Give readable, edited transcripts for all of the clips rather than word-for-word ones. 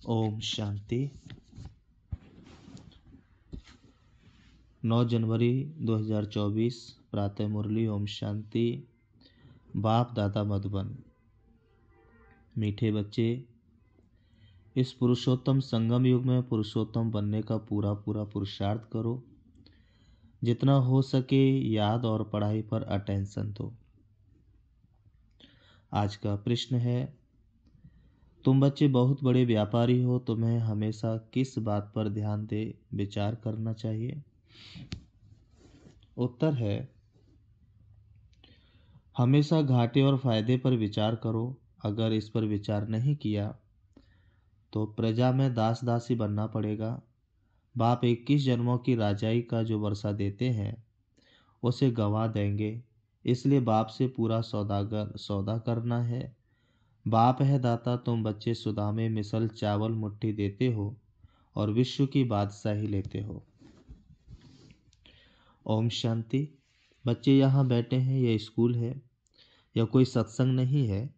ओम शांति। 9 जनवरी 2024 प्रातः मुरली। ओम शांति। बाप दादा मधुबन। मीठे बच्चे, इस पुरुषोत्तम संगम युग में पुरुषोत्तम बनने का पूरा पुरुषार्थ करो। जितना हो सके याद और पढ़ाई पर अटेंशन दो। आज का प्रश्न है, तुम बच्चे बहुत बड़े व्यापारी हो, तुम्हें हमेशा किस बात पर ध्यान दे विचार करना चाहिए? उत्तर है, हमेशा घाटे और फायदे पर विचार करो। अगर इस पर विचार नहीं किया तो प्रजा में दास दासी बनना पड़ेगा। बाप 21 जन्मों की राजाई का जो वर्षा देते हैं उसे गंवा देंगे, इसलिए बाप से पूरा सौदा करना है। बाप है दाता, तुम बच्चे सुदामे मिसल चावल मुट्ठी देते हो और विश्व की बादशाही लेते हो। ओम शांति। बच्चे यहाँ बैठे हैं, यह स्कूल है, यह कोई सत्संग नहीं है।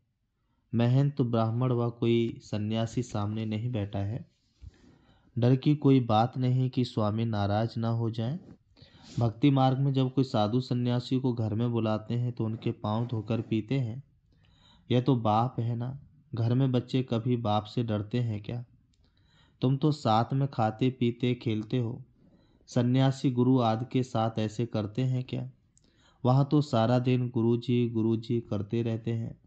महंत ब्राह्मण व कोई सन्यासी सामने नहीं बैठा है। डर की कोई बात नहीं कि स्वामी नाराज ना हो जाएं। भक्ति मार्ग में जब कोई साधु सन्यासी को घर में बुलाते हैं तो उनके पांव धोकर पीते हैं। यह तो बाप है ना। घर में बच्चे कभी बाप से डरते हैं क्या? तुम तो साथ में खाते पीते खेलते हो। सन्यासी गुरु आदि के साथ ऐसे करते हैं क्या? वहाँ तो सारा दिन गुरुजी करते रहते हैं।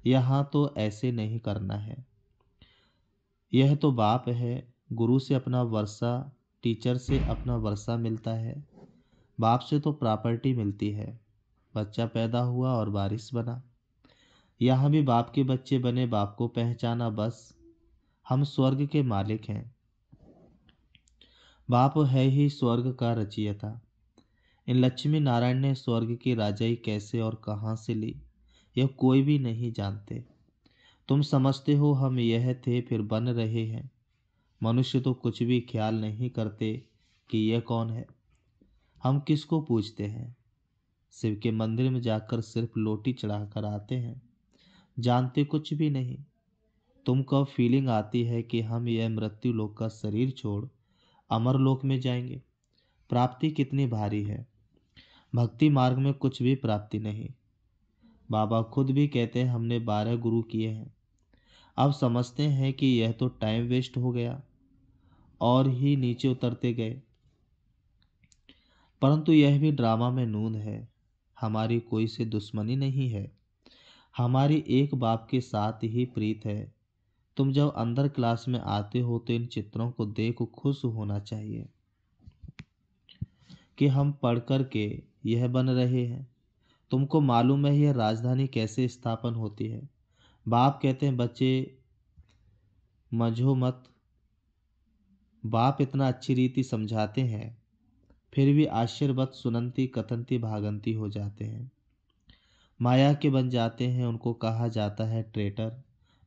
यहाँ तो ऐसे नहीं करना है। यह तो बाप है। गुरु से अपना वर्षा, टीचर से अपना वर्षा मिलता है। बाप से तो प्रॉपर्टी मिलती है। बच्चा पैदा हुआ और बारिश बना। यहाँ भी बाप के बच्चे बने, बाप को पहचाना, बस हम स्वर्ग के मालिक हैं। बाप है ही स्वर्ग का रचयिता। इन लक्ष्मी नारायण ने स्वर्ग की राजाई कैसे और कहाँ से ली, यह कोई भी नहीं जानते। तुम समझते हो हम यह थे फिर बन रहे हैं। मनुष्य तो कुछ भी ख्याल नहीं करते कि यह कौन है। हम किसको पूछते हैं? शिव के मंदिर में जाकर सिर्फ लोटी चढ़ाकर आते हैं, जानते कुछ भी नहीं। तुमको फीलिंग आती है कि हम यह मृत्यु लोक का शरीर छोड़ अमर लोक में जाएंगे। प्राप्ति कितनी भारी है। भक्ति मार्ग में कुछ भी प्राप्ति नहीं। बाबा खुद भी कहते हैं हमने 12 गुरु किए हैं। अब समझते हैं कि यह तो टाइम वेस्ट हो गया और ही नीचे उतरते गए। परंतु यह भी ड्रामा में नूंद है। हमारी कोई से दुश्मनी नहीं है, हमारी एक बाप के साथ ही प्रीत है। तुम जब अंदर क्लास में आते हो तो इन चित्रों को देख खुश होना चाहिए कि हम पढ़ कर के यह बन रहे हैं। तुमको मालूम है यह राजधानी कैसे स्थापन होती है? बाप कहते हैं बच्चे मझो मत। बाप इतना अच्छी रीति समझाते हैं फिर भी आश्चर्यवत सुनंती कथनती भागंती हो जाते हैं। माया के बन जाते हैं। उनको कहा जाता है ट्रेटर,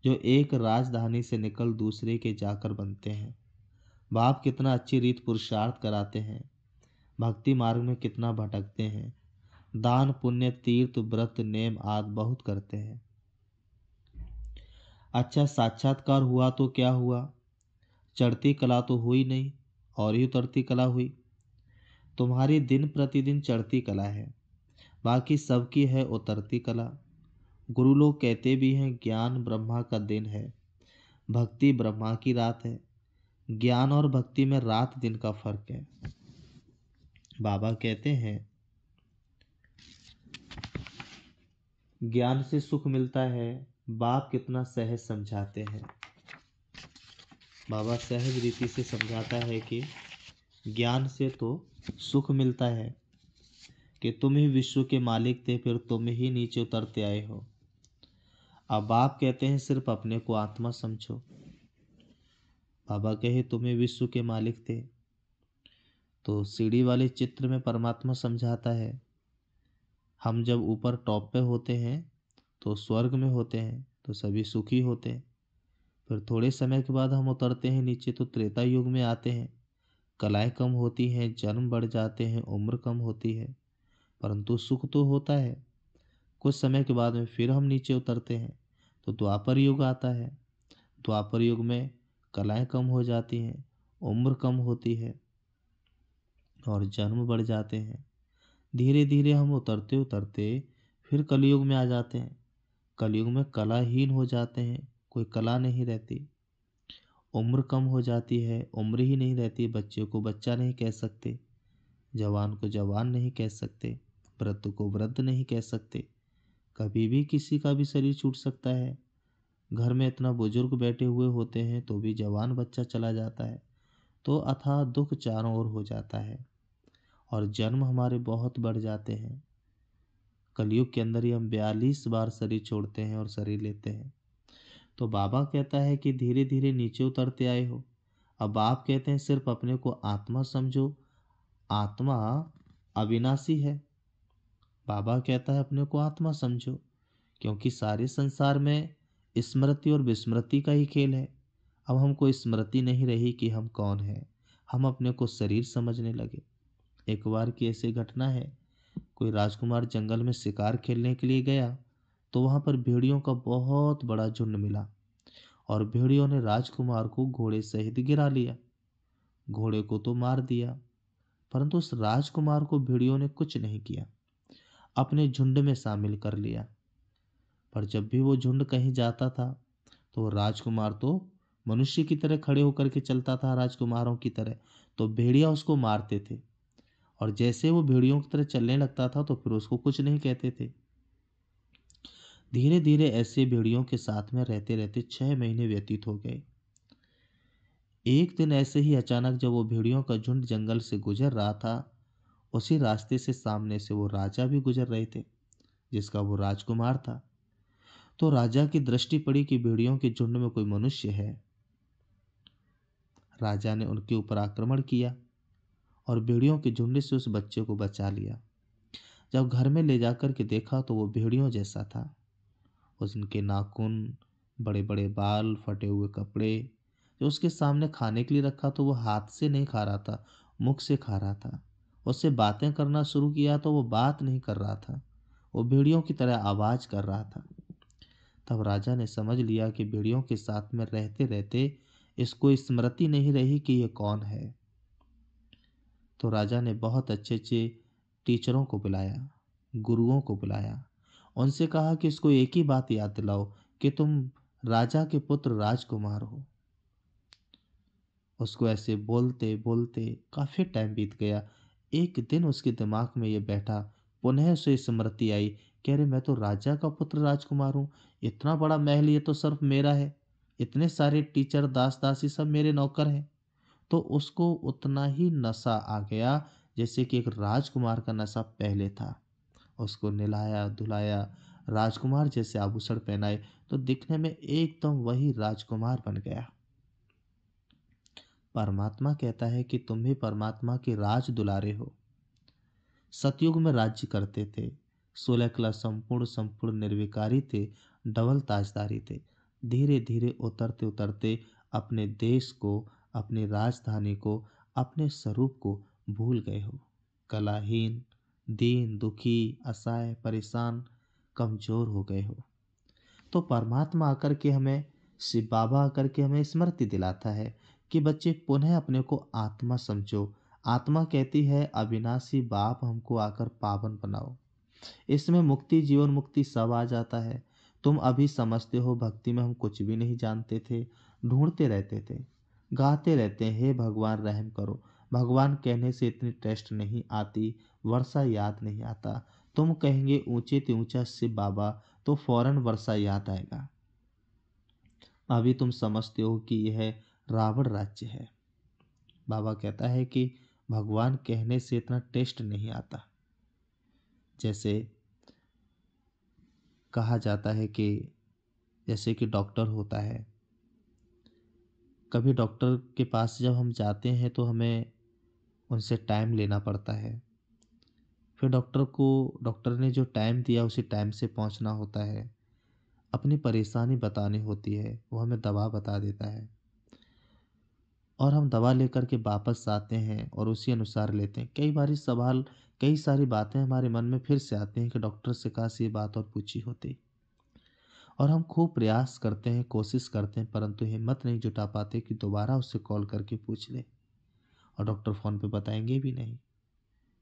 जो एक राजधानी से निकल दूसरे के जाकर बनते हैं। बाप कितना अच्छी रीत पुरुषार्थ कराते हैं। भक्ति मार्ग में कितना भटकते हैं। दान पुण्य तीर्थ व्रत नेम आदि बहुत करते हैं। अच्छा, साक्षात्कार हुआ तो क्या हुआ? चढ़ती कला तो हुई नहीं और ही उतरती कला हुई। तुम्हारी दिन प्रतिदिन चढ़ती कला है, बाकी सबकी है उतरती कला। गुरु लोग कहते भी हैं ज्ञान ब्रह्मा का दिन है, भक्ति ब्रह्मा की रात है। ज्ञान और भक्ति में रात दिन का फर्क है। बाबा कहते हैं ज्ञान से सुख मिलता है। बाप कितना सहज समझाते हैं। बाबा सहज रीति से समझाता है कि ज्ञान से तो सुख मिलता है कि तुम ही विश्व के मालिक थे, फिर तुम ही नीचे उतरते आए हो। अब बाप कहते हैं सिर्फ अपने को आत्मा समझो। बाबा कहे तुम्हें विश्व के मालिक थे, तो सीढ़ी वाले चित्र में परमात्मा समझाता है हम जब ऊपर टॉप पे होते हैं तो स्वर्ग में होते हैं तो सभी सुखी होते हैं। फिर थोड़े समय के बाद हम उतरते हैं नीचे तो त्रेता युग में आते हैं। कलाएं कम होती हैं, जन्म बढ़ जाते हैं, उम्र कम होती है, परंतु सुख तो होता है। कुछ समय के बाद में फिर हम नीचे उतरते हैं तो द्वापर युग आता है। द्वापर युग में कलाएं कम हो जाती हैं, उम्र कम होती है और जन्म बढ़ जाते हैं। धीरे धीरे हम उतरते उतरते फिर कलयुग में आ जाते हैं। कलयुग में कलाहीन हो जाते हैं, कोई कला नहीं रहती। उम्र कम हो जाती है, उम्र ही नहीं रहती, बच्चे को बच्चा नहीं कह सकते, जवान को जवान नहीं कह सकते, वृद्ध को वृद्ध नहीं कह सकते। कभी भी किसी का भी शरीर छूट सकता है। घर में इतना बुजुर्ग बैठे हुए होते हैं तो भी जवान बच्चा चला जाता है। तो अथाह दुख चारों ओर हो जाता है और जन्म हमारे बहुत बढ़ जाते हैं। कलयुग के अंदर ही हम 42 बार शरीर छोड़ते हैं और शरीर लेते हैं। तो बाबा कहता है कि धीरे धीरे नीचे उतरते आए हो। अब आप कहते हैं सिर्फ अपने को आत्मा समझो, आत्मा अविनाशी है। बाबा कहता है अपने को आत्मा समझो, क्योंकि सारे संसार में स्मृति और विस्मृति का ही खेल है। अब हमको स्मृति नहीं रही कि हम कौन हैं, हम अपने को शरीर समझने लगे। एक बार की ऐसी घटना है, कोई राजकुमार जंगल में शिकार खेलने के लिए गया तो वहां पर भेड़ियों का बहुत बड़ा झुंड मिला और भेड़ियों ने राजकुमार को घोड़े सहित गिरा लिया। घोड़े को तो मार दिया, परंतु उस राजकुमार को भेड़ियों ने कुछ नहीं किया, अपने झुंड में शामिल कर लिया। पर जब भी वो झुंड कहीं जाता था तो वो राजकुमार तो मनुष्य की तरह खड़े होकर के चलता था, राजकुमारों की तरह। तो भेड़िया उसको मारते थे और जैसे वो भेड़ियों की तरह चलने लगता था तो फिर उसको कुछ नहीं कहते थे। धीरे धीरे ऐसे भेड़ियों के साथ में रहते रहते 6 महीने व्यतीत हो गए। एक दिन ऐसे ही अचानक जब वो भेड़ियों का झुंड जंगल से गुजर रहा था, उसी रास्ते से सामने से वो राजा भी गुजर रहे थे, जिसका वो राजकुमार था। तो राजा की दृष्टि पड़ी कि भेड़ियों के झुंड में कोई मनुष्य है। राजा ने उनके ऊपर आक्रमण किया और भेड़ियों के झुंड से उस बच्चे को बचा लिया। जब घर में ले जाकर के देखा तो वो भेड़ियों जैसा था। उसके नाखून, बड़े बड़े बाल, फटे हुए कपड़े। जो उसके सामने खाने के लिए रखा तो वो हाथ से नहीं खा रहा था, मुख से खा रहा था। उससे बातें करना शुरू किया तो वो बात नहीं कर रहा था, वो भेड़ियों की तरह आवाज कर रहा था। तब राजा ने समझ लिया कि भेड़ियों के साथ में रहते रहते इसको स्मृति नहीं रही कि ये कौन है। तो राजा ने बहुत अच्छे अच्छे टीचरों को बुलाया, गुरुओं को बुलाया। उनसे कहा कि इसको एक ही बात याद दिलाओ कि तुम राजा के पुत्र राजकुमार हो। उसको ऐसे बोलते बोलते काफी टाइम बीत गया। एक दिन उसके दिमाग में ये बैठा, पुनः उसे स्मृति आई कि अरे मैं तो राजा का पुत्र राजकुमार हूँ, इतना बड़ा महल ये तो सिर्फ मेरा है, इतने सारे टीचर दास दासी सब मेरे नौकर हैं। तो उसको उतना ही नशा आ गया जैसे कि एक राजकुमार का नशा पहले था। उसको नहलाया धुलाया, राजकुमार जैसे आभूषण पहनाए, तो दिखने में एकदम वही राजकुमार बन गया। परमात्मा कहता है कि तुम भी परमात्मा के राज दुलारे हो। सतयुग में राज्य करते थे, 16 कला संपूर्ण संपूर्ण निर्विकारी थे, डबल ताजदारी थे। धीरे धीरे उतरते उतरते अपने देश को, अपनी राजधानी को, अपने स्वरूप को भूल गए हो। कलाहीन, दीन दुखी, असहाय, परेशान, कमजोर हो गए हो। तो परमात्मा आकर के हमें, शिव बाबा आकर के हमें स्मृति दिलाता है कि बच्चे पुनः अपने को आत्मा समझो। आत्मा कहती है अविनाशी बाप हमको आकर पावन बनाओ। इसमें मुक्ति, जीवन मुक्ति सब आ जाता है। तुम अभी समझते हो भक्ति में हम कुछ भी नहीं जानते थे, ढूंढते रहते थे, गाते रहते हैं हे भगवान रहम करो। भगवान कहने से इतनी टेस्ट नहीं आती, वर्षा याद नहीं आता। तुम कहेंगे ऊंचे ते ऊंचा शिव बाबा तो फौरन वर्षा याद आएगा। अभी तुम समझते हो कि यह रावण राज्य है। बाबा कहता है कि भगवान कहने से इतना टेस्ट नहीं आता। जैसे कहा जाता है कि जैसे कि डॉक्टर होता है, कभी डॉक्टर के पास जब हम जाते हैं तो हमें उनसे टाइम लेना पड़ता है। फिर डॉक्टर ने जो टाइम दिया उसी टाइम से पहुंचना होता है। अपनी परेशानी बतानी होती है, वो हमें दवा बता देता है और हम दवा लेकर के वापस आते हैं और उसी अनुसार लेते हैं। कई बारी सवाल, कई सारी बातें हमारे मन में फिर से आती हैं कि डॉक्टर से काश ये बात और पूछी होती। और हम खूब प्रयास करते हैं, कोशिश करते हैं, परंतु हिम्मत नहीं जुटा पाते कि दोबारा उससे कॉल करके पूछ लें। और डॉक्टर फ़ोन पे बताएंगे भी नहीं।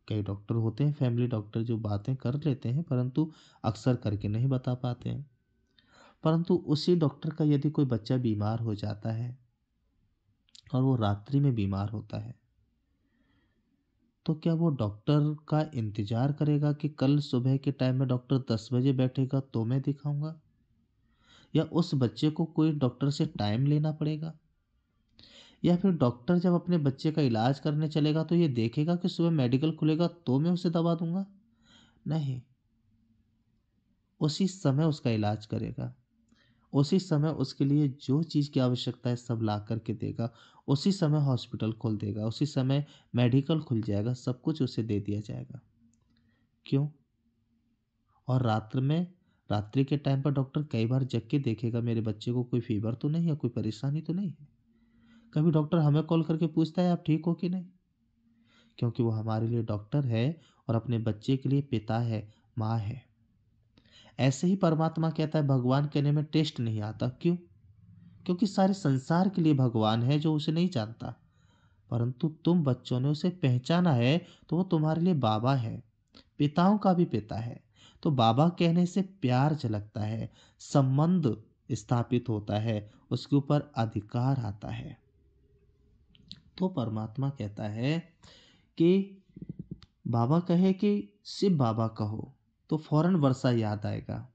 कई डॉक्टर होते हैं, फैमिली डॉक्टर, जो बातें कर लेते हैं परंतु अक्सर करके नहीं बता पाते हैं। परंतु उसी डॉक्टर का यदि कोई बच्चा बीमार हो जाता है और वो रात्रि में बीमार होता है, तो क्या वो डॉक्टर का इंतजार करेगा कि कल सुबह के टाइम में डॉक्टर 10 बजे बैठेगा तो मैं दिखाऊंगा, या उस बच्चे को कोई डॉक्टर से टाइम लेना पड़ेगा, या फिर डॉक्टर जब अपने बच्चे का इलाज करने चलेगा तो ये देखेगा कि सुबह मेडिकल खुलेगा तो मैं उसे दवा दूंगा? नहीं, उसी समय उसका इलाज करेगा, उसी समय उसके लिए जो चीज़ की आवश्यकता है सब ला कर के देगा, उसी समय हॉस्पिटल खोल देगा, उसी समय मेडिकल खुल जाएगा, सब कुछ उसे दे दिया जाएगा। क्यों? और रात्रि के टाइम पर डॉक्टर कई बार जग के देखेगा मेरे बच्चे को कोई फीवर तो नहीं है, कोई परेशानी तो नहीं है। कभी डॉक्टर हमें कॉल करके पूछता है आप ठीक हो कि नहीं? क्योंकि वो हमारे लिए डॉक्टर है और अपने बच्चे के लिए पिता है, माँ है। ऐसे ही परमात्मा कहता है भगवान कहने में टेस्ट नहीं आता। क्यों? क्योंकि सारे संसार के लिए भगवान है जो उसे नहीं जानता, परंतु तुम बच्चों ने उसे पहचाना है तो वो तुम्हारे लिए बाबा है, पिताओं का भी पिता है। तो बाबा कहने से प्यार झलकता है, संबंध स्थापित होता है, उसके ऊपर अधिकार आता है। तो परमात्मा कहता है कि बाबा कहे कि शिव बाबा कहो तो फौरन वर्षा याद आएगा।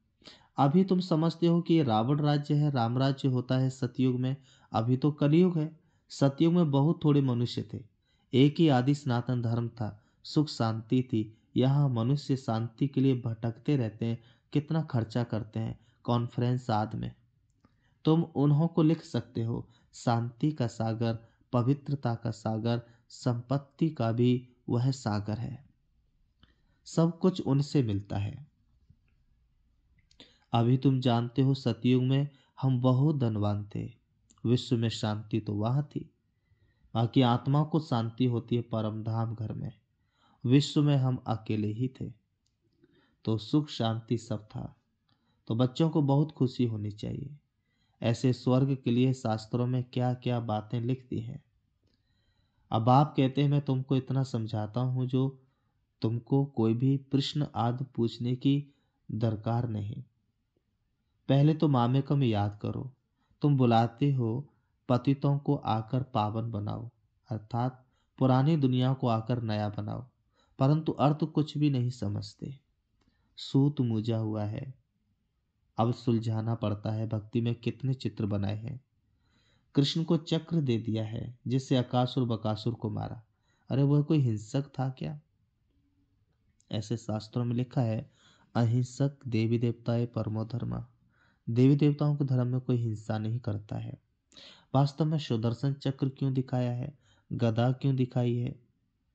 अभी तुम समझते हो कि ये रावण राज्य है, राम राज्य होता है सतयुग में। अभी तो कलयुग है। सतयुग में बहुत थोड़े मनुष्य थे, एक ही आदि सनातन धर्म था, सुख शांति थी। यहाँ मनुष्य शांति के लिए भटकते रहते हैं, कितना खर्चा करते हैं कॉन्फ्रेंस आदि में। तुम उन्हों को लिख सकते हो, शांति का सागर, पवित्रता का सागर, संपत्ति का भी वह सागर है। सब कुछ उनसे मिलता है। अभी तुम जानते हो सतयुग में हम बहुत धनवान थे, विश्व में शांति तो वहां थी। बाकी आत्मा को शांति होती है परम धाम घर में, विश्व में हम अकेले ही थे। तो सुख शांति सब था। तो बच्चों को बहुत खुशी होनी चाहिए। ऐसे स्वर्ग के लिए शास्त्रों में क्या क्या बातें लिख दी हैं। अब आप कहते हैं मैं तुमको इतना समझाता हूं जो तुमको कोई भी प्रश्न आदि पूछने की दरकार नहीं। पहले तो मामेकम में याद करो, तुम बुलाते हो पतितों को आकर पावन बनाओ, अर्थात पुरानी दुनिया को आकर नया बनाओ, परंतु अर्थ कुछ भी नहीं समझते। सूत मूजा हुआ है, अब सुलझाना पड़ता है। भक्ति में कितने चित्र बनाए हैं। कृष्ण को चक्र दे दिया है जिससे अकासुर बकासुर को मारा। अरे वह कोई हिंसक था क्या? ऐसे शास्त्रों में लिखा है अहिंसक देवी देवताएं परमो धर्मा। देवी देवताओं के धर्म में कोई हिंसा नहीं करता है। वास्तव में सुदर्शन चक्र क्यों दिखाया है, गदा क्यों दिखाई है,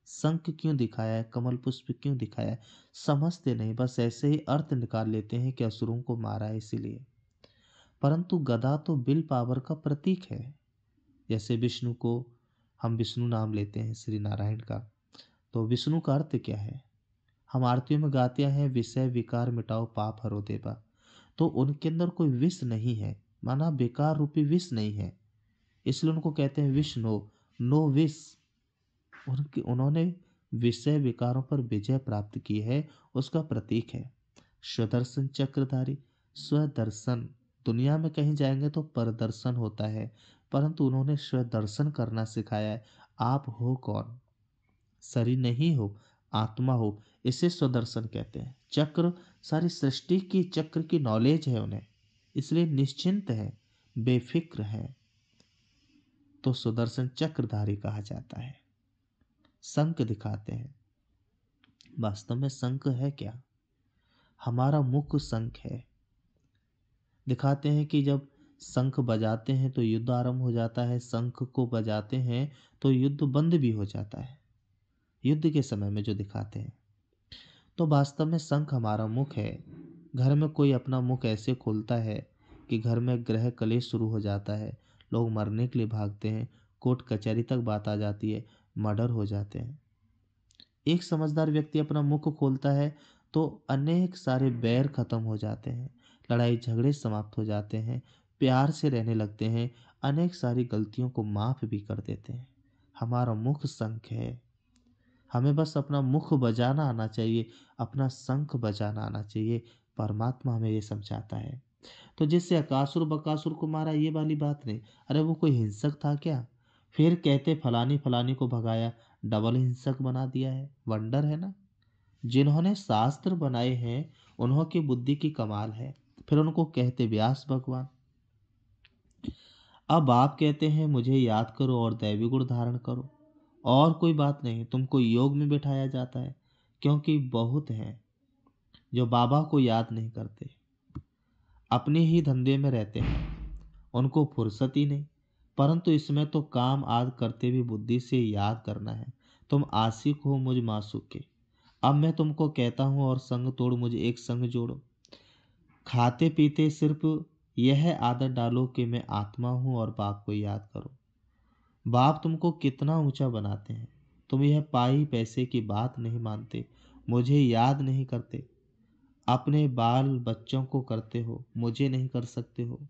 शंख क्यों दिखाया है, कमल पुष्प क्यों दिखाया है? समझते नहीं, बस ऐसे ही अर्थ निकाल लेते हैं कि असुरों को मारा है इसीलिए। परंतु गदा तो विल पावर का प्रतीक है। जैसे विष्णु को हम विष्णु नाम लेते हैं श्री नारायण का, तो विष्णु का अर्थ क्या है? हम आरतियों में गाते हैं विषय विकार मिटाओ पाप हरो देवा। तो उनके अंदर कोई विष नहीं है, माना बेकार रूपी विष नहीं है, इसलिए उनको कहते हैं विष्णु, नो विष। उनके उन्होंने विषय विकारों पर विजय प्राप्त की है, उसका प्रतीक है। स्वदर्शन चक्रधारी, स्वदर्शन, दुनिया में कहीं जाएंगे तो परदर्शन होता है, परंतु उन्होंने स्वदर्शन करना सिखाया है। आप हो कौन? शरीर नहीं हो, आत्मा हो, इसे स्वदर्शन कहते हैं। चक्र, सारी सृष्टि की चक्र की नॉलेज है उन्हें, इसलिए निश्चिंत है, बेफिक्र है, तो सुदर्शन चक्रधारी कहा जाता है। शंख दिखाते हैं, वास्तव में शंख है क्या? हमारा मुख शंख है। दिखाते हैं कि जब शंख बजाते हैं तो युद्ध आरंभ हो जाता है, शंख को बजाते हैं तो युद्ध बंद भी हो जाता है, युद्ध के समय में जो दिखाते हैं। तो वास्तव में शंख हमारा मुख है। घर में कोई अपना मुख ऐसे खोलता है कि घर में ग्रह कलेश शुरू हो जाता है, लोग मरने के लिए भागते हैं, कोर्ट कचहरी तक बात आ जाती है, मर्डर हो जाते हैं। एक समझदार व्यक्ति अपना मुख खोलता है तो अनेक सारे बैर खत्म हो जाते हैं। लड़ाई झगड़े समाप्त हो जाते हैं, प्यार से रहने लगते हैं, अनेक सारी गलतियों को माफ भी कर देते हैं। हमारा मुख शंख है, हमें बस अपना मुख बजाना आना चाहिए, अपना शंख बजाना आना चाहिए। परमात्मा हमें ये समझाता है। तो जिससे अकासुर बकासुर को मारा, ये वाली बात नहीं। अरे वो कोई हिंसक था क्या? फिर कहते फलानी फलानी को भगाया, डबल हिंसक बना दिया है। वंडर है ना। जिन्होंने शास्त्र बनाए हैं उन्हों की बुद्धि की कमाल है। फिर उनको कहते व्यास भगवान। अब आप कहते हैं मुझे याद करो और दैवी गुण धारण करो, और कोई बात नहीं, तुमको योग में बिठाया जाता है। क्योंकि बहुत हैं जो बाबा को याद नहीं करते, अपने ही धंधे में रहते हैं, उनको फुर्सत ही नहीं। परंतु इसमें तो काम आद करते भी बुद्धि से याद करना है। तुम आशिक हो मुझ मासूक के। अब मैं तुमको कहता हूं और संग तोड़ मुझे एक संग जोड़ो। खाते पीते सिर्फ यह आदत डालो कि मैं आत्मा हूं और बाप को याद करो। बाप तुमको कितना ऊंचा बनाते हैं, तुम यह पाई पैसे की बात नहीं मानते, मुझे याद नहीं करते। अपने बाल बच्चों को करते हो, मुझे नहीं कर सकते हो।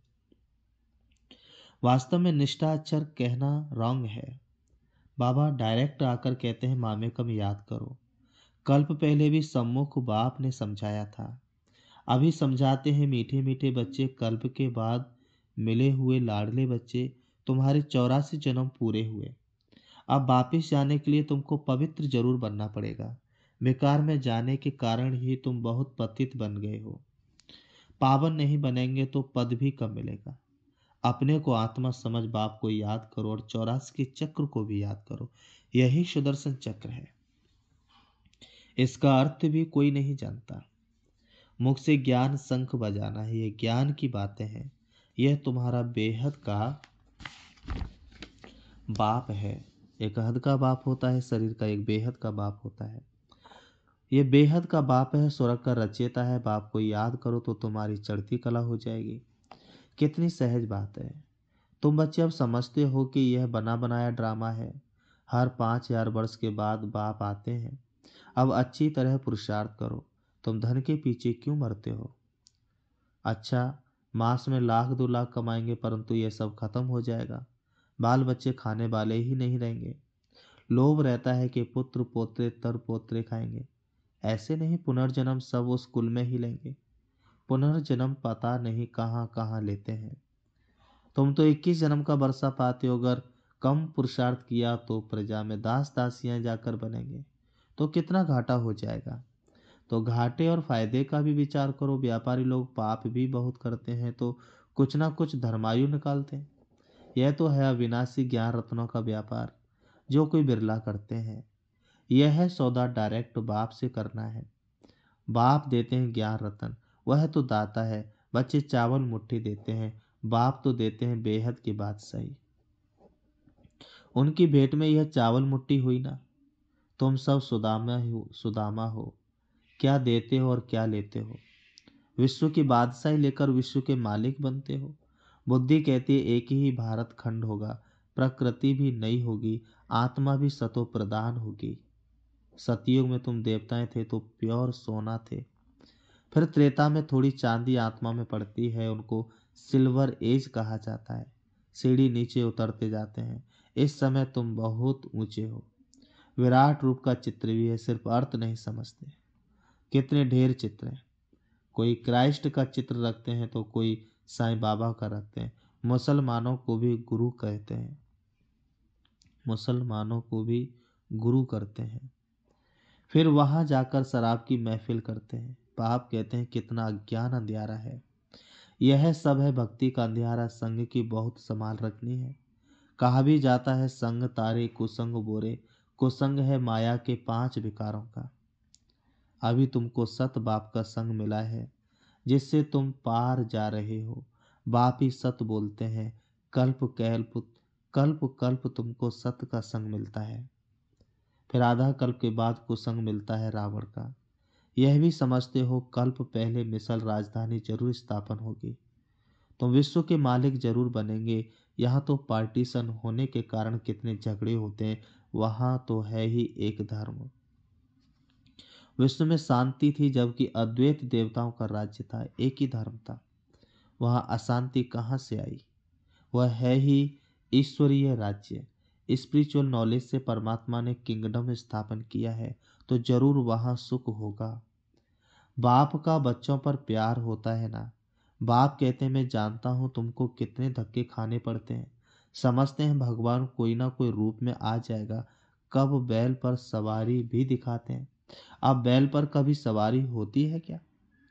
वास्तव में निष्ठा अक्षर कहना रॉन्ग है। बाबा डायरेक्ट आकर कहते हैं मामे कम याद करो। कल्प पहले भी सम्मुख बाप ने समझाया था, अभी समझाते हैं मीठे मीठे बच्चे। कल्प के बाद मिले हुए लाडले बच्चे, तुम्हारे 84 जन्म पूरे हुए। अब वापिस जाने के लिए तुमको पवित्र जरूर बनना पड़ेगा। बेकार में जाने के कारण ही तुम बहुत पतित बन गए हो। पावन नहीं बनेंगे तो पद भी कम मिलेगा। अपने को आत्मा समझ बाप को याद करो और 84 के चक्र को भी याद करो। यही सुदर्शन चक्र है। इसका अर्थ भी कोई नहीं जानता। मुख से ज्ञान शंख बजाना है, ये ज्ञान की बातें हैं। यह तुम्हारा बेहद का बाप है। एक हद का बाप होता है शरीर का, एक बेहद का बाप होता है। ये बेहद का बाप है, स्वर्ग का रचयिता है। बाप को याद करो तो तुम्हारी चढ़ती कला हो जाएगी। कितनी सहज बात है। तुम बच्चे अब समझते हो कि यह बना बनाया ड्रामा है। हर 5000 वर्ष के बाद बाप आते हैं। अब अच्छी तरह पुरुषार्थ करो। तुम धन के पीछे क्यों मरते हो? अच्छा, मास में लाख 2 लाख कमाएंगे, परंतु यह सब खत्म हो जाएगा। बाल बच्चे खाने वाले ही नहीं रहेंगे। लोभ रहता है कि पुत्र पोत्रे तर पोत्रे खाएंगे। ऐसे नहीं, पुनर्जन्म सब उस कुल में ही लेंगे। पुनर्जन्म पता नहीं कहाँ कहाँ लेते हैं। तुम तो 21 जन्म का वर्षा पाते हो। अगर कम पुरुषार्थ किया तो प्रजा में दास दासियां जाकर बनेंगे, तो कितना घाटा हो जाएगा। तो घाटे और फायदे का भी विचार करो। व्यापारी लोग पाप भी बहुत करते हैं तो कुछ ना कुछ धर्मायु निकालते हैं। यह तो है अविनाशी ज्ञान रत्नों का व्यापार, जो कोई बिरला करते हैं। यह है सौदा डायरेक्ट बाप से करना है। बाप देते हैं ज्ञान रतन, वह तो दाता है। बच्चे चावल मुट्ठी देते हैं, बाप तो देते हैं बेहद की बात सही। उनकी भेंट में यह चावल मुट्ठी हुई ना। तुम सब सुदामा हो, सुदामा हो। क्या देते हो और क्या लेते हो? विश्व की बादशाही लेकर विश्व के मालिक बनते हो। बुद्धि कहती है एक ही भारत खंड होगा, प्रकृति भी नई होगी, आत्मा भी सतो प्रदान होगी। सतयुग में तुम देवताएं थे तो प्योर सोना थे। फिर त्रेता में थोड़ी चांदी आत्मा में पड़ती है, उनको सिल्वर एज कहा जाता है। सीढ़ी नीचे उतरते जाते हैं। इस समय तुम बहुत ऊंचे हो। विराट रूप का चित्र भी है, सिर्फ अर्थ नहीं समझते। कितने ढेर चित्र हैं। कोई क्राइस्ट का चित्र रखते हैं तो कोई साईं बाबा का रखते हैं। मुसलमानों को भी गुरु कहते हैं, मुसलमानों को भी गुरु करते हैं। फिर वहां जाकर शराब की महफिल करते हैं। बाप कहते हैं कितना अज्ञान अंधियारा है। यह सब है भक्ति का अंधियारा। संग की बहुत संभाल रखनी है। कहा भी जाता है संग तारे कुसंग बोरे। कुसंग है माया के 5 विकारों का। अभी तुमको सत बाप का संग मिला है, जिससे तुम पार जा रहे हो। बाप ही सत बोलते हैं। कल्प कल्प कल्प कल्प तुमको सत का संग मिलता है। फिर आधा कल्प के बाद कुसंग मिलता है रावण का। यह भी समझते हो कल्प पहले मिसल राजधानी जरूर स्थापन होगी। तुम विश्व के मालिक जरूर बनेंगे। यहाँ तो पार्टीशन होने के कारण कितने झगड़े होते हैं, वहां तो है ही एक धर्म। विश्व में शांति थी, जबकि अद्वैत देवताओं का राज्य था, एक ही धर्म था। वहां अशांति कहाँ से आई? वह है ही ईश्वरीय राज्य। स्पिरिचुअल नॉलेज से परमात्मा ने किंगडम स्थापन किया है, तो जरूर वहां सुख होगा। बाप का बच्चों पर प्यार होता है ना। बाप कहते हैं, मैं जानता हूं तुमको कितने धक्के खाने पड़ते हैं। समझते हैं भगवान कोई ना कोई रूप में आ जाएगा। कब बैल पर सवारी भी दिखाते हैं। अब बैल पर कभी सवारी होती है क्या?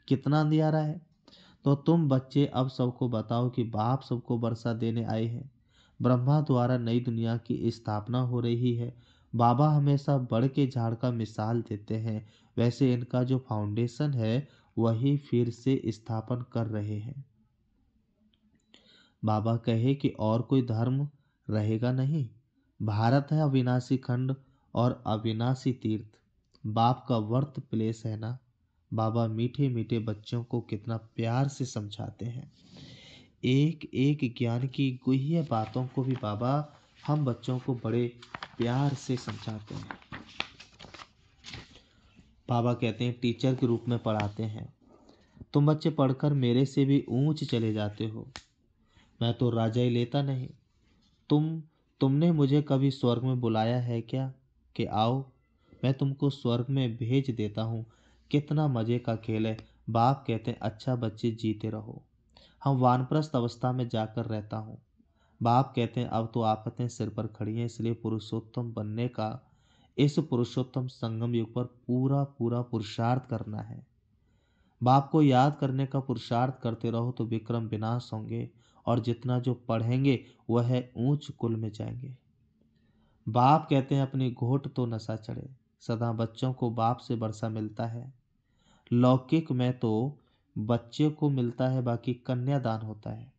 कितना अंधियारा है। तो तुम बच्चे अब सबको बताओ कि बाप सबको वर्षा देने आए हैं। ब्रह्मा द्वारा नई दुनिया की स्थापना हो रही है। बाबा हमेशा बड़ के झाड़ का मिसाल देते हैं, वैसे इनका जो फाउंडेशन है वही फिर से स्थापन कर रहे हैं। बाबा कहे कि और कोई धर्म रहेगा नहीं। भारत है अविनाशी खंड और अविनाशी तीर्थ। बाप का वर्थ प्लेस है ना। बाबा मीठे मीठे बच्चों को कितना प्यार से समझाते हैं। एक एक ज्ञान की गुह्य बातों को भी बाबा हम बच्चों को बड़े प्यार से समझाते हैं। बाबा कहते हैं, टीचर के रूप में पढ़ाते हैं। तुम बच्चे पढ़कर मेरे से भी ऊंच चले जाते हो। मैं तो राजा ही लेता नहीं। तुमने मुझे कभी स्वर्ग में बुलाया है क्या कि आओ मैं तुमको स्वर्ग में भेज देता हूँ? कितना मजे का खेल है। बाप कहते हैं, अच्छा बच्चे जीते रहो। हम वानप्रस्थ अवस्था में जाकर रहता हूँ। बाप कहते हैं, अब तो आफतें सिर पर खड़ी हैं, इसलिए पुरुषोत्तम बनने का, इस पुरुषोत्तम संगम युग पर पूरा पूरा पुरुषार्थ करना है। बाप को याद करने का पुरुषार्थ करते रहो तो विक्रम विनाश होंगे, और जितना जो पढ़ेंगे वह ऊंच कुल में जाएंगे। बाप कहते हैं, अपनी घोट तो नशा चढ़े। सदा बच्चों को बाप से वर्षा मिलता है। लौकिक में तो बच्चे को मिलता है, बाकी कन्यादान होता है।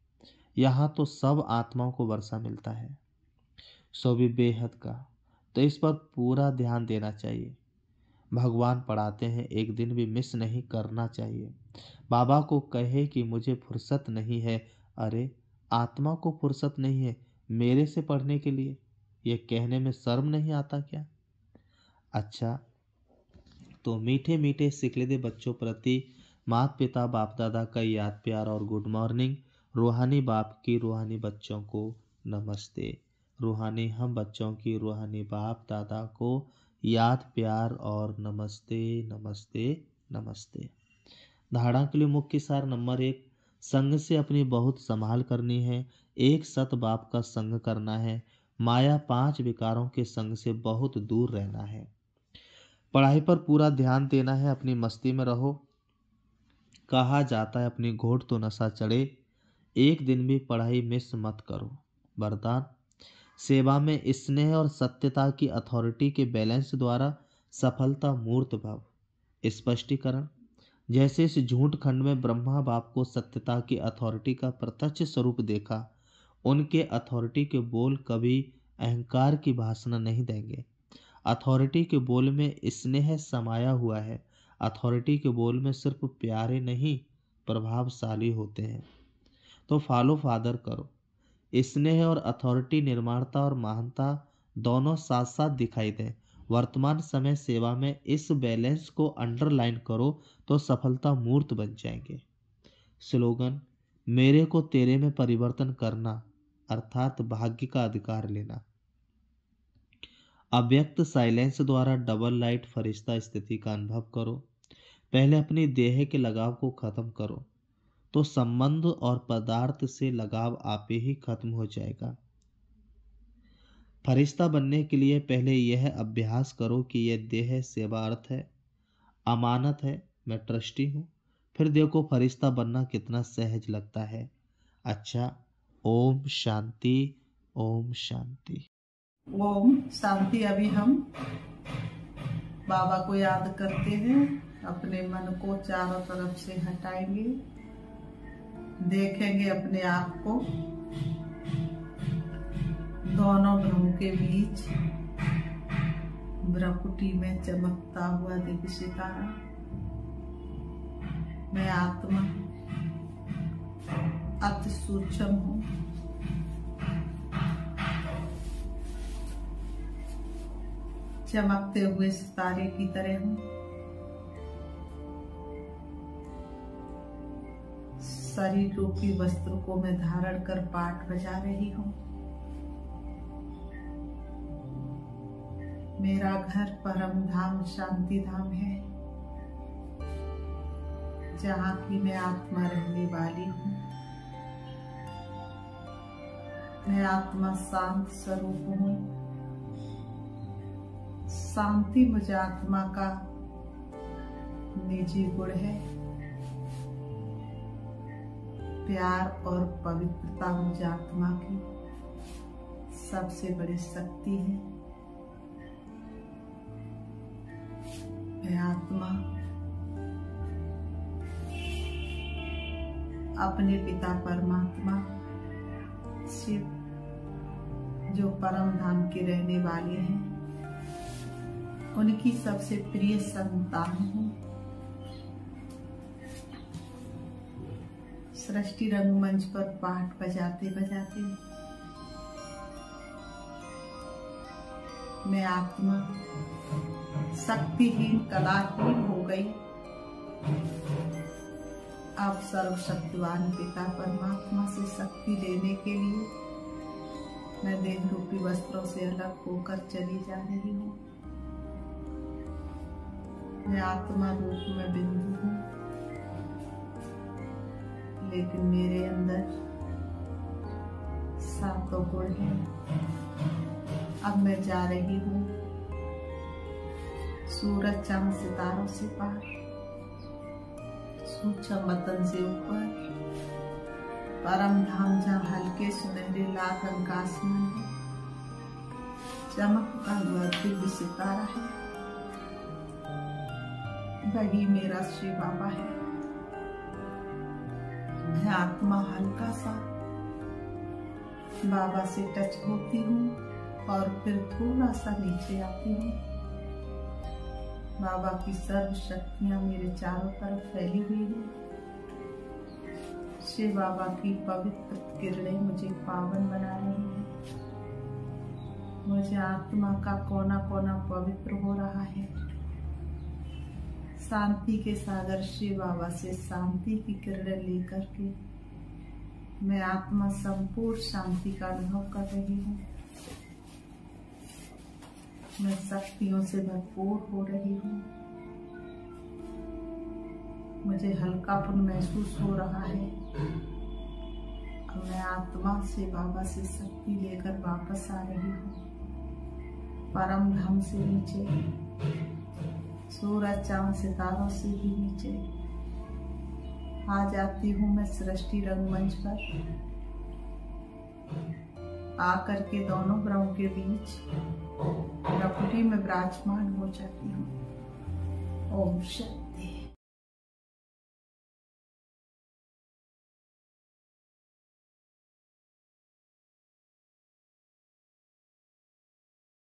यहाँ तो सब आत्माओं को वर्षा मिलता है, सो भी बेहद का। तो इस पर पूरा ध्यान देना चाहिए। भगवान पढ़ाते हैं, एक दिन भी मिस नहीं करना चाहिए। बाबा को कहे कि मुझे फुर्सत नहीं है। अरे आत्मा को फुर्सत नहीं है मेरे से पढ़ने के लिए, ये कहने में शर्म नहीं आता क्या? अच्छा तो मीठे मीठे सिकलदे बच्चों प्रति माता पिता बाप दादा का याद प्यार और गुड मॉर्निंग। रूहानी बाप की रूहानी बच्चों को नमस्ते। रूहानी हम बच्चों की रूहानी बाप दादा को याद प्यार और नमस्ते नमस्ते नमस्ते। धारणा के लिए मुख्य सार नंबर 1, संग से अपनी बहुत संभाल करनी है। एक सत बाप का संग करना है। माया 5 विकारों के संग से बहुत दूर रहना है। पढ़ाई पर पूरा ध्यान देना है, अपनी मस्ती में रहो। कहा जाता है, अपनी घोट तो नशा चढ़े, एक दिन भी पढ़ाई मिस मत करो। वरदान, सेवा में स्नेह और सत्यता की अथॉरिटी के बैलेंस द्वारा सफलता मूर्त भाव। स्पष्टीकरण, जैसे इस झूठ खंड में ब्रह्मा बाप को सत्यता की अथॉरिटी का प्रत्यक्ष स्वरूप देखा, उनके अथॉरिटी के बोल कभी अहंकार की भाषण नहीं देंगे। अथॉरिटी के बोल में स्नेह समाया हुआ है। अथॉरिटी के बोल में सिर्फ प्यारे नहीं प्रभावशाली होते हैं। तो फॉलो फादर करो। स्नेह और अथॉरिटी, निर्माणता और महानता दोनों साथ साथ दिखाई दें। वर्तमान समय सेवा में इस बैलेंस को अंडरलाइन करो तो सफलता मूर्त बन जाएंगे। स्लोगन, मेरे को तेरे में परिवर्तन करना, अर्थात भाग्य का अधिकार लेना। अव्यक्त साइलेंस द्वारा डबल लाइट फरिश्ता स्थिति का अनुभव करो। पहले अपनी देह के लगाव को खत्म करो, तो संबंध और पदार्थ से लगाव आपे ही खत्म हो जाएगा। फरिश्ता बनने के लिए पहले यह अभ्यास करो कि यह देह सेवा अर्थ है, अमानत है, मैं ट्रस्टी हूँ। फिर देखो फरिश्ता बनना कितना सहज लगता है। अच्छा, ओम शांति, ओम शांति। ओम शांति। अभी हम बाबा को याद करते हैं, अपने मन को चारों तरफ से हटाएंगे, देखेंगे अपने आप को दोनों भ्रम के बीच भ्रकुटी में चमकता हुआ दिव्य सितारा। मैं आत्मा अति सूक्ष्म हूँ। चमकते हुए सितारे की तरह हूँ। शरीर रूपी वस्त्र को मैं धारण कर पाठ बजा रही हूँ। मेरा घर परम धाम शांति धाम है, जहाँ की मैं आत्मा रहने वाली हूँ। मैं आत्मा शांत स्वरूप हूँ। शांति मुझे आत्मा का निजी गुण है। प्यार और पवित्रता मुझे आत्मा की सबसे बड़ी शक्ति है। मैं आत्मा अपने पिता परमात्मा शिव, जो परम धाम के रहने वाले हैं, उनकी सबसे प्रिय संतान हूँ। सृष्टि रंगमंच पर पाठ बजाते बजाते मैं आत्मा शक्तिहीन कलाहीन हो गई। अब सर्वशक्तिवान पिता परमात्मा से शक्ति लेने के लिए मैं देह रूपी वस्त्रों से अलग होकर चली जा रही हूँ। मैं आत्मा रूप में बिंदु हूँ, लेकिन मेरे अंदर सातों गुण हैं। अब मैं जा रही हूँ सूरज चांद सितारों से पार, सूक्ष्म वतन से ऊपर, परम धाम जहाँ हल्के सुनहरे लाल रंग का आसमान है, चमकता हुआ दिव्य सितारा है, वही मेरा श्री बाबा है। मैं आत्मा हल्का सा बाबा से टच होती हूँ और फिर थोड़ा सा नीचे आती हूँ। बाबा की सर्व शक्तियाँ मेरे चारों तरफ फैली हुई हैं। श्री बाबा की पवित्र किरणें मुझे पावन बना रही हैं। मुझे आत्मा का कोना कोना पवित्र हो रहा है। शांति के सागर श्री बाबा से शांति की किरणें लेकर के मैं आत्मा संपूर्ण शांति का अनुभव कर रही हूँ। मैं शक्तियों से भरपूर हो रही हूँ। मुझे हल्कापन महसूस हो रहा है। अब मैं आत्मा से बाबा से शक्ति लेकर वापस आ रही हूँ। परम धाम से नीचे, सूरज चांद सितारों से भी नीचे आ जाती हूँ। मैं सृष्टि रंगमंच पर आकर के दोनों ग्रहों के बीच प्रकृति में विराजमान हो जाती हूँ। ओम शांति।